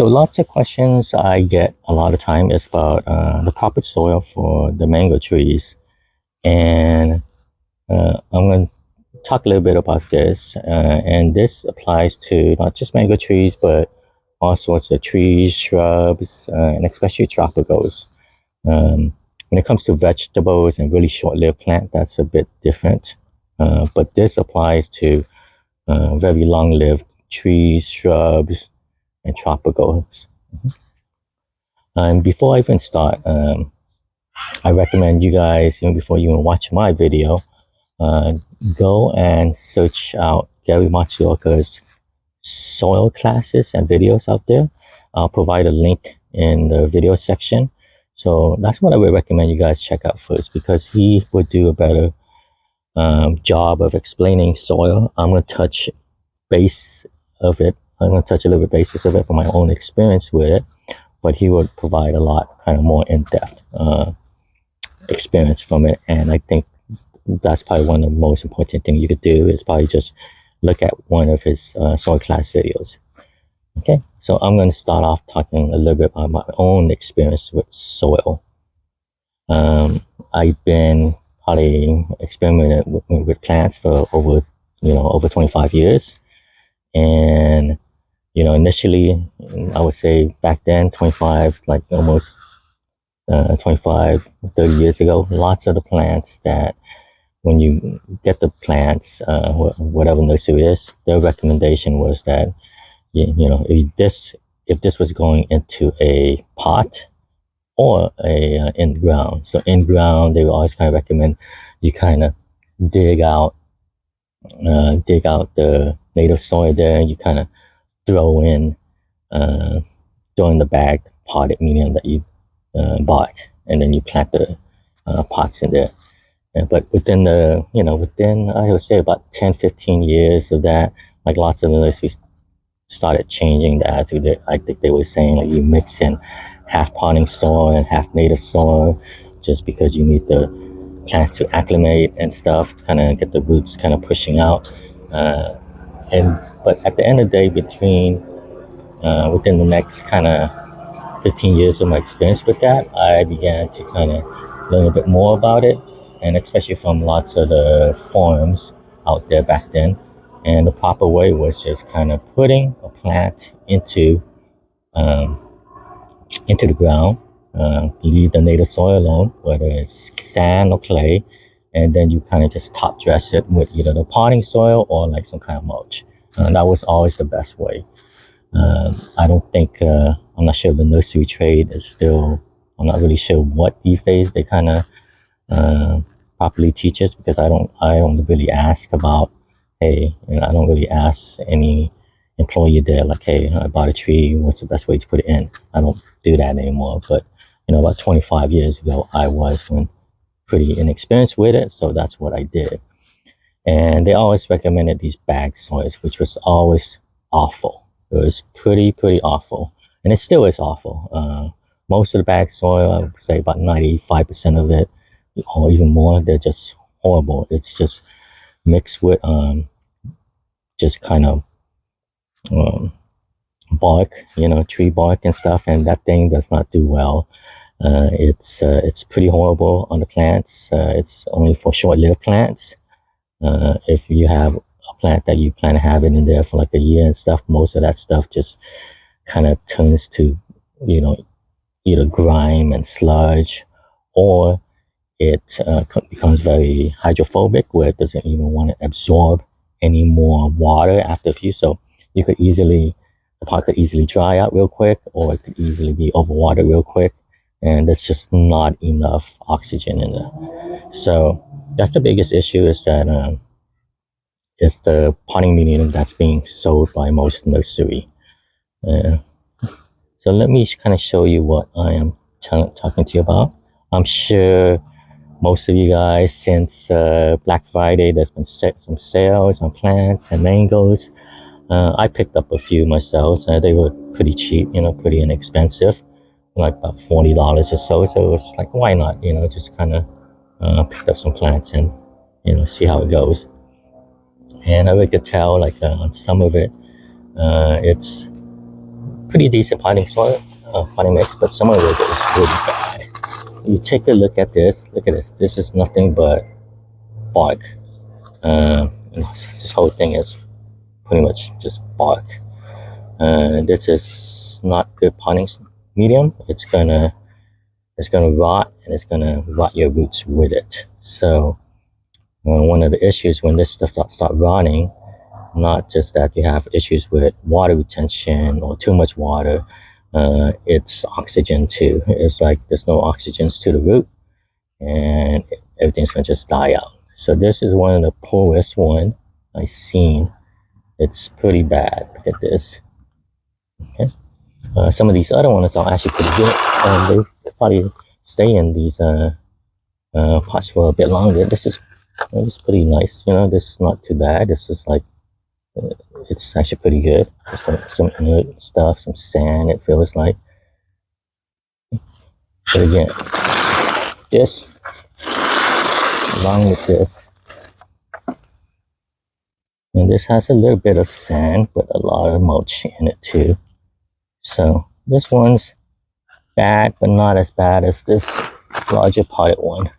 So lots of questions I get a lot of time is about the proper soil for the mango trees, and I'm going to talk a little bit about this. And this applies to not just mango trees, but all sorts of trees, shrubs, and especially tropicals. When it comes to vegetables and really short-lived plant, that's a bit different. But this applies to very long-lived trees, shrubs, and tropicals. Before I even start, I recommend you guys, even before you even watch my video, uh, go and search out Gary Matsuoka's soil classes and videos out there. I'll provide a link in the video section. So that's what I would recommend you guys check out first, because he would do a better job of explaining soil. I'm going to touch base of it. I'm going to touch a little bit basis of it from my own experience with it, but he would provide a lot kind of more in-depth experience from it. And I think that's probably one of the most important things you could do is probably just look at one of his soil class videos. Okay, so I'm going to start off talking a little bit about my own experience with soil. I've been probably experimenting with plants for over 25 years. And initially, I would say back then, 25, like almost 25, 30 years ago, lots of the plants that when you get the plants, whatever nursery it is, their recommendation was that, if this was going into a pot or a in ground. So in ground, they would always kind of recommend you kind of dig out the native soil there. You kind of throw in the bag potted medium that you bought, and then you plant the pots in there. But within I would say about 10-15 years of that, like lots of nurseries started changing the attitude. I think they were saying like you mix in half potting soil and half native soil, just because you need the plants to acclimate and stuff, kind of get the roots kind of pushing out. But at the end of the day, within the next kind of 15 years of my experience with that, I began to kind of learn a bit more about it, and especially from lots of the forums out there back then. And the proper way was just kind of putting a plant into the ground, leave the native soil alone, whether it's sand or clay, and then you kind of just top dress it with either the potting soil or like some kind of mulch. That was always the best way. I don't think, I'm not sure the nursery trade is still, I'm not really sure what these days they kind of properly teach us, because I don't really ask about, hey, I don't really ask any employee there like, hey, I bought a tree, what's the best way to put it in? I don't do that anymore. But about 25 years ago, I was pretty inexperienced with it, so that's what I did. And they always recommended these bag soils, which was always awful. It was pretty awful, and it still is awful. Most of the bag soil, I would say about 95% of it, or even more, they're just horrible. It's just mixed with just kind of bark, tree bark and stuff, and that thing does not do well. It's pretty horrible on the plants. It's only for short-lived plants. If you have a plant that you plan to have it in there for like a year and stuff, most of that stuff just kind of turns to, either grime and sludge, or it becomes very hydrophobic, where it doesn't even want to absorb any more water after a few. So the pot could easily dry out real quick, or it could easily be overwatered real quick, and there's just not enough oxygen in there. So that's the biggest issue, is that it's the potting medium that's being sold by most nursery. So let me kind of show you what I am talking to you about. I'm sure most of you guys, since Black Friday, there's been some sales on plants and mangoes. I picked up a few myself, and they were pretty cheap, pretty inexpensive, like about $40 or so. So it was like, why not, just kind of picked up some plants and, see how it goes. And I really could tell, like on some of it, it's pretty decent potting mix, but some of it is really bad. You take a look at this. Look at this. This is nothing but bark. This whole thing is pretty much just bark. This is not good potting medium. It's gonna rot, and it's gonna rot your roots with it. So one of the issues when this stuff start rotting, not just that you have issues with water retention or too much water, it's oxygen too. It's like there's no oxygens to the root, and everything's gonna just die out. So this is one of the poorest one I've seen. It's pretty bad. Look at this. Okay. Some of these other ones are actually pretty good, and they probably stay in these pots for a bit longer. This is pretty nice. You know, this is not too bad. This is like it's actually pretty good. Some stuff, some sand. It feels like. But again, this along with this, and this has a little bit of sand, but a lot of mulch in it too. So this one's bad, but not as bad as this larger potted one.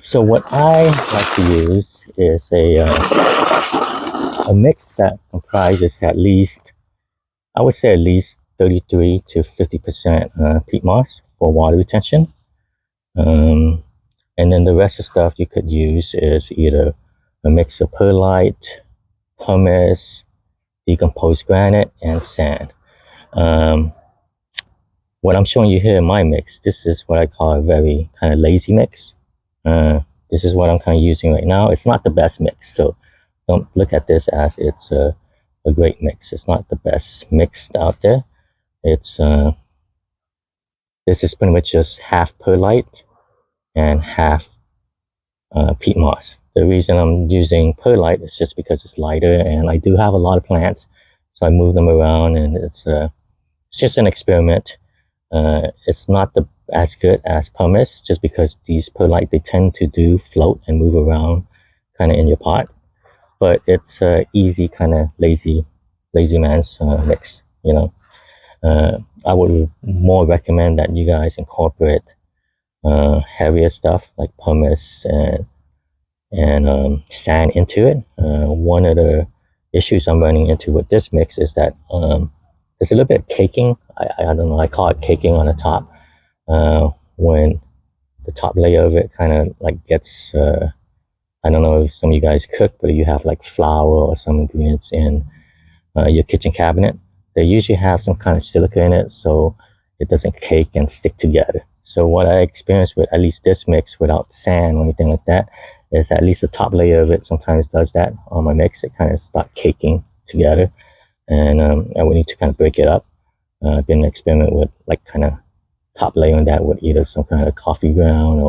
So what I like to use is a mix that comprises at least, I would say at least 33 to 50% peat moss for water retention. And then the rest of the stuff you could use is either a mix of perlite, pumice, decomposed granite, and sand. What I'm showing you here in my mix, this is what I call a very kind of lazy mix. This is what I'm kind of using right now. It's not the best mix, so don't look at this as it's a great mix. It's not the best mix out there. It's this is pretty much just half perlite and half peat moss. The reason I'm using perlite is just because it's lighter, and I do have a lot of plants, so I move them around, and it's just an experiment. It's not as good as pumice, just because these perlite, they tend to do float and move around kind of in your pot, but it's easy kind of lazy man's mix, you know. I would more recommend that you guys incorporate heavier stuff like pumice and sand into it. One of the issues I'm running into with this mix is that there's a little bit of caking. I don't know, I call it caking on the top. When the top layer of it kind of like gets, I don't know if some of you guys cook, but you have like flour or some ingredients in your kitchen cabinet, they usually have some kind of silica in it, so it doesn't cake and stick together. So what I experienced with at least this mix without sand or anything like that is at least the top layer of it sometimes does that on my mix. It kind of start caking together, and I would need to kind of break it up. I've been experiment with like kind of top layer on that with either some kind of coffee ground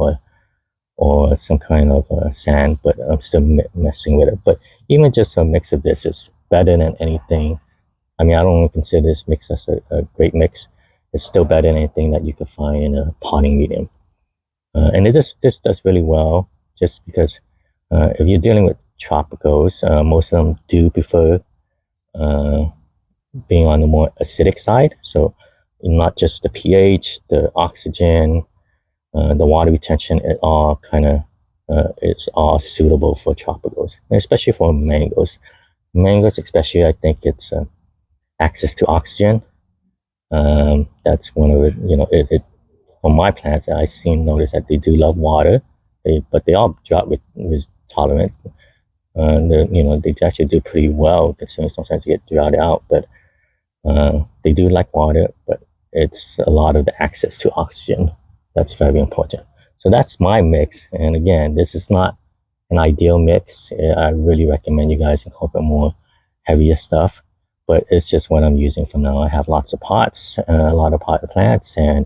or some kind of sand, but I'm still messing with it. But even just a mix of this is better than anything. I mean, I don't consider this mix as a great mix. It's still better than anything that you could find in a potting medium. And this does really well, just because if you're dealing with tropicals, most of them do prefer being on the more acidic side. So not just the pH, the oxygen, the water retention, it all kind of it's all suitable for tropicals, and especially for mangoes. Mangoes, especially, I think it's access to oxygen. That's one of it. You know, it for my plants, I notice that they do love water, but they all drought with tolerant. They actually do pretty well, considering sometimes they get drought out, but they do like water, but it's a lot of the access to oxygen that's very important. So that's my mix, and again, this is not an ideal mix. I really recommend you guys incorporate more heavier stuff, but it's just what I'm using for now. I have lots of pots, a lot of potted plants, and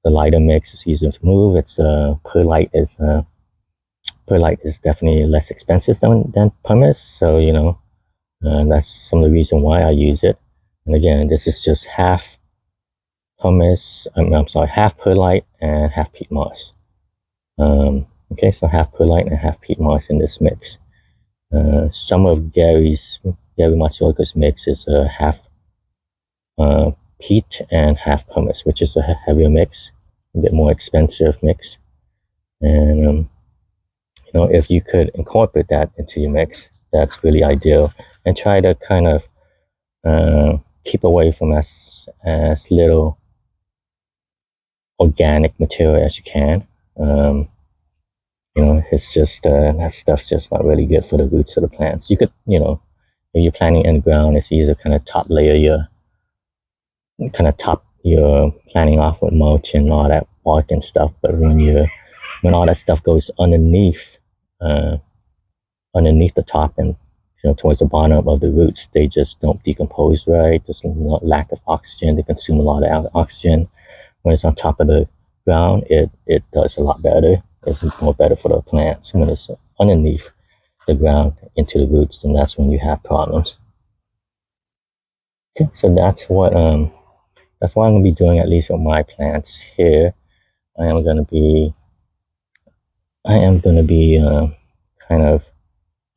the lighter mix is easier to move. It's perlite is definitely less expensive than pumice, so that's some of the reason why I use it. And again, this is just half pumice. I'm sorry, half perlite and half peat moss. Okay, so half perlite and half peat moss in this mix. Some of Gary Matsuoka's mix is half peat and half pumice, which is a heavier mix, a bit more expensive mix. And if you could incorporate that into your mix, that's really ideal. And try to kind of keep away from as little organic material as you can. It's just that stuff's just not really good for the roots of the plants. You could, if you're planting in the ground, it's easy to kind of top your planting off with mulch and all that bark and stuff. But when all that stuff goes underneath the top and towards the bottom of the roots, they just don't decompose right. There's a lack of oxygen. They consume a lot of oxygen. When it's on top of the ground, it does a lot better. It's more better for the plants. When it's underneath the ground into the roots, then that's when you have problems. Okay, so that's what I'm gonna be doing, at least with my plants here. I am gonna be kind of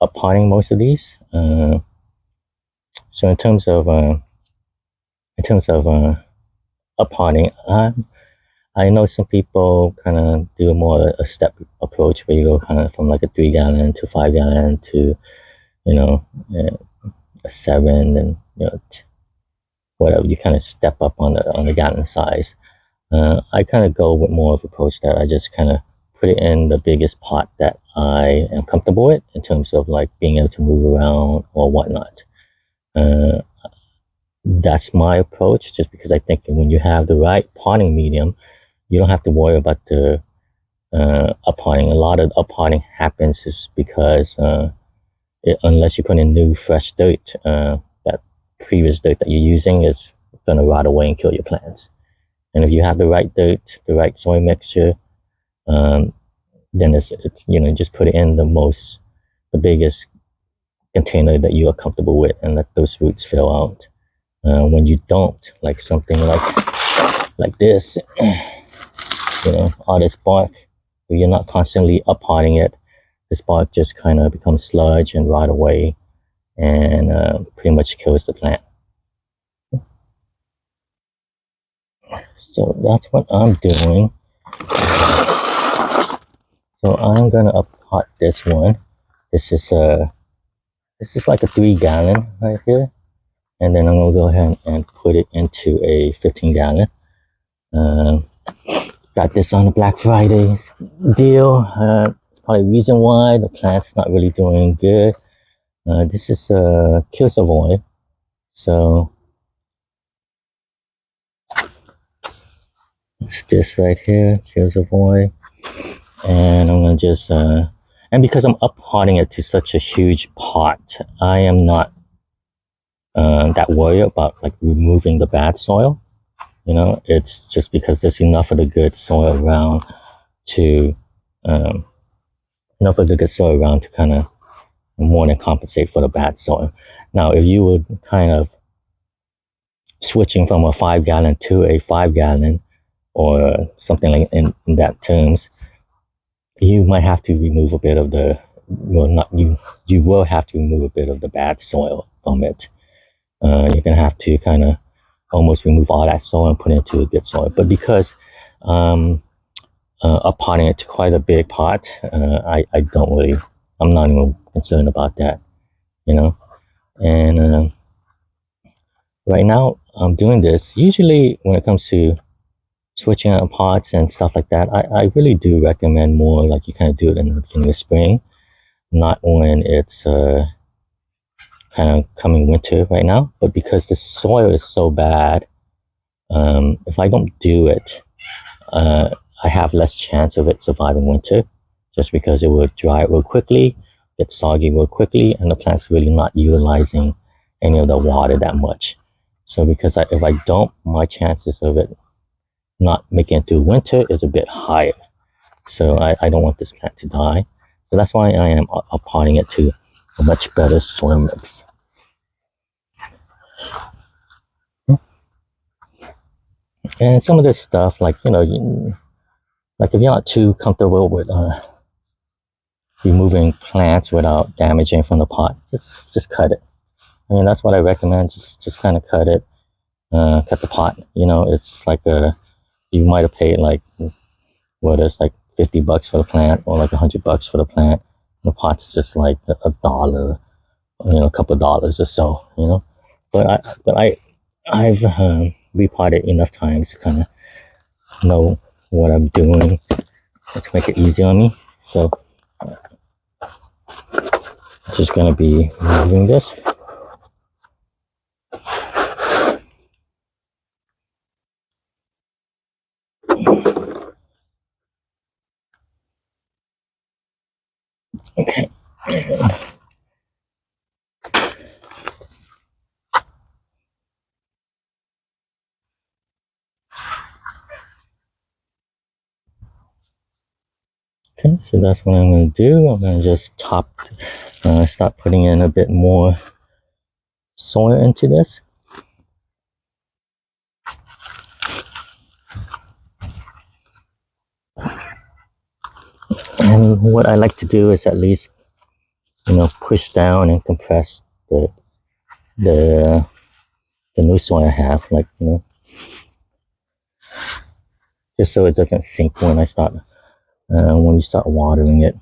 appotting most of these. So in terms of appotting, I know some people kind of do more a step approach where you go kind of from like a 3 gallon to 5 gallon to a 7, and whatever, you kind of step up on the gallon size. I kind of go with more of an approach that I just kind of put it in the biggest pot that I am comfortable with in terms of like being able to move around or whatnot. That's my approach, just because I think when you have the right potting medium, you don't have to worry about the appotting. A lot of appotting happens is because unless you put in new fresh dirt, that previous dirt that you're using is going to rot away and kill your plants. And if you have the right dirt, the right soil mixture, then it's just put it in the biggest container that you are comfortable with, and let those roots fill out. When you don't, like something like this, all this bark, if you're not constantly uppotting it, this bark just kind of becomes sludge and rot away, and pretty much kills the plant. So that's what I'm doing. So I'm gonna uppot this one. This is like a 3 gallon right here, and then I'm gonna go ahead and put it into a 15 gallon. Got this on the Black Friday deal. It's probably the reason why the plant's not really doing good. This is Kill Savoy. So it's this right here, Kill Savoy. And I'm gonna just and because I'm uppotting it to such a huge pot, I am not that worried about like removing the bad soil. It's just because there's enough of the good soil around to kind of more than compensate for the bad soil. Now, if you were kind of switching from a 5 gallon to a 5 gallon or something like in that terms, you might have to remove a bit of you will have to remove a bit of the bad soil from it. You're gonna have to kind of almost remove all that soil and put it into a good soil. But because appotting it to quite a big pot, I'm not even concerned about that, And right now I'm doing this. Usually when it comes to switching out pots and stuff like that, I really do recommend more like you kind of do it in the beginning of spring, not when it's kind of coming winter right now. But because the soil is so bad, if I don't do it, I have less chance of it surviving winter, just because it will dry real quickly, get soggy real quickly, and the plant's really not utilizing any of the water that much. So if I don't, my chances of it not making it through winter is a bit higher. So I don't want this plant to die. So that's why I am appotting it to a much better soil mix. And some of this stuff, like if you're not too comfortable with removing plants without damaging from the pot. Just cut it. I mean, that's what I recommend. Just kind of cut it. Cut the pot. You know, it's like you might have paid like what is like $50 for the plant or like $100 for the plant. The pot's just like a dollar, you know, a couple of dollars or so, you know. I've repotted enough times to kind of know what I'm doing to make it easy on me. So just gonna be removing this. Okay. Okay, so that's what I'm going to do. I'm going to just start putting in a bit more soil into this. And what I like to do is at least, you know, push down and compress the the new soil I have, like, you know, just so it doesn't sink when when you start watering it.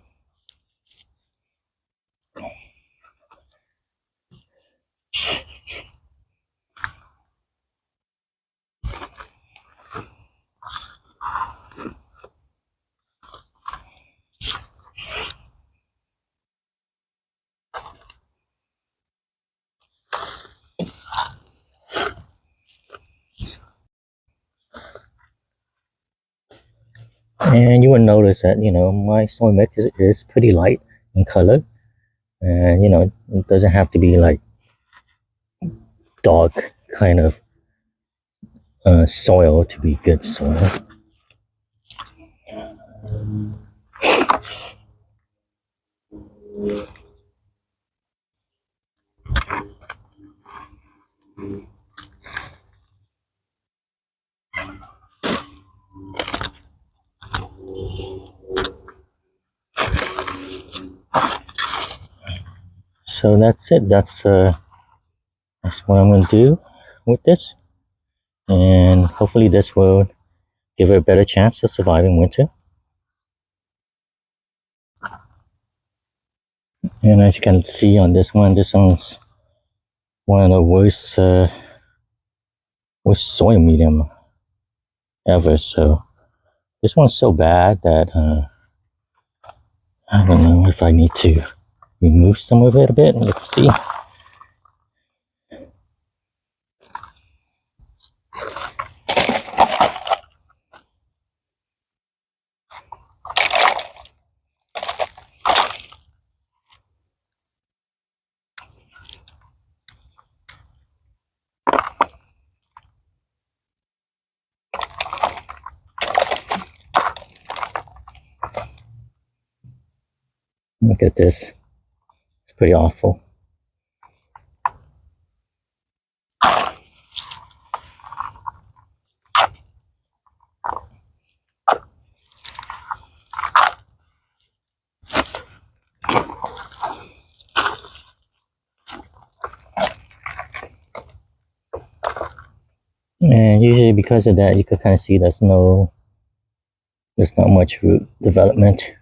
And you will notice that, you know, my soil mix is pretty light in color. And, you know, it doesn't have to be like dark kind of soil to be good soil. So that's it. That's what I'm going to do with this. And hopefully this will give it a better chance of surviving winter. And as you can see on this one's one of the worst soil medium ever. So this one's so bad that I don't know if I need to remove some of it a bit. Let's see. Look at this. It's pretty awful. And usually because of that, you could kind of see there's not much root development.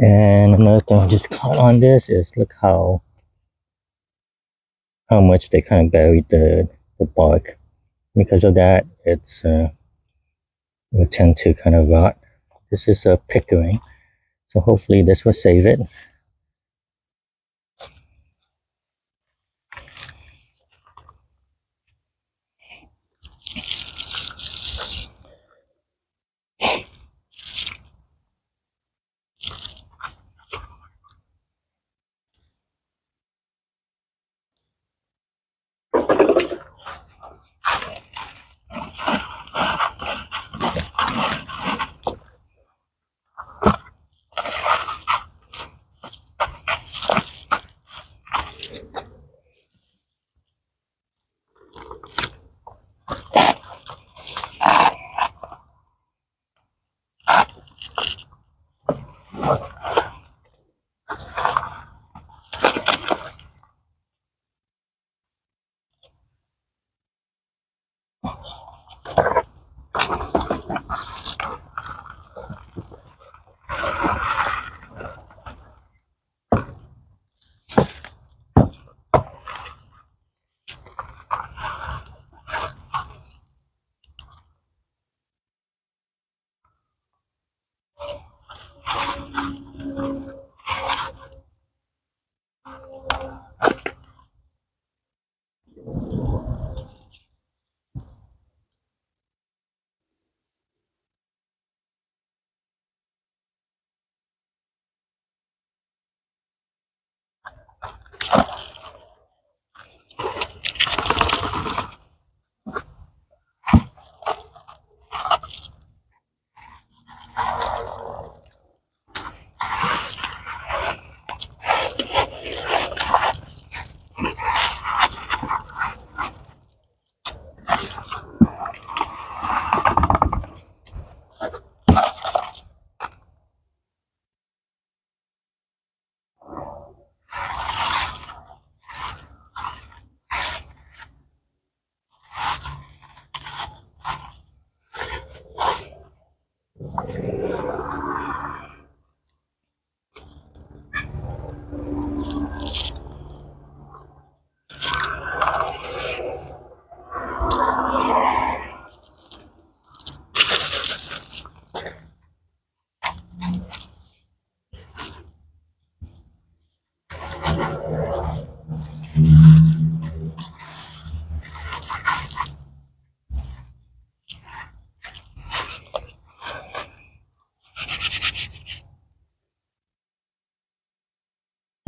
And another thing I just caught on this is look how much they kind of buried the bark. Because of that, it will tend to kind of rot. This is a pickering, so hopefully this will save it.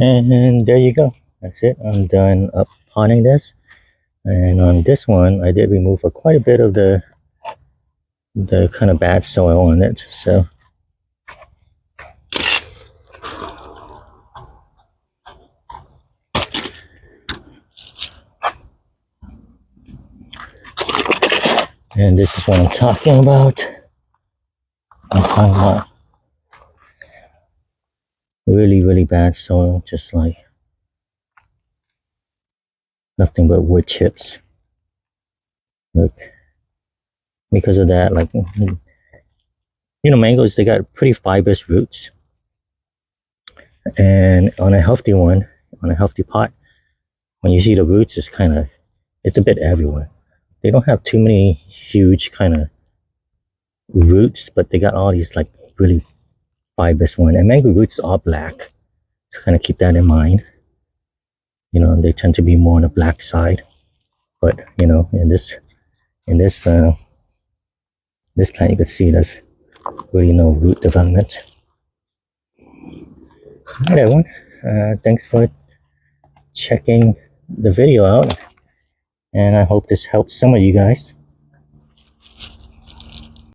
And there you go. That's it. I'm done up potting this. And on this one, I did remove quite a bit of the kind of bad soil on it. So and this is what I'm talking about. I'm talking about really, really bad soil, just like nothing but wood chips. Look, because of that, like, mangoes, they got pretty fibrous roots. And on a healthy one, on a healthy pot, when you see the roots, it's a bit everywhere. They don't have too many huge kind of roots, but they got all these like really fibrous one. And mango roots are black, so kind of keep that in mind. They tend to be more on the black side. But in this this plant, you can see there's really no root development. All right, everyone. Thanks for checking the video out, and I hope this helps some of you guys.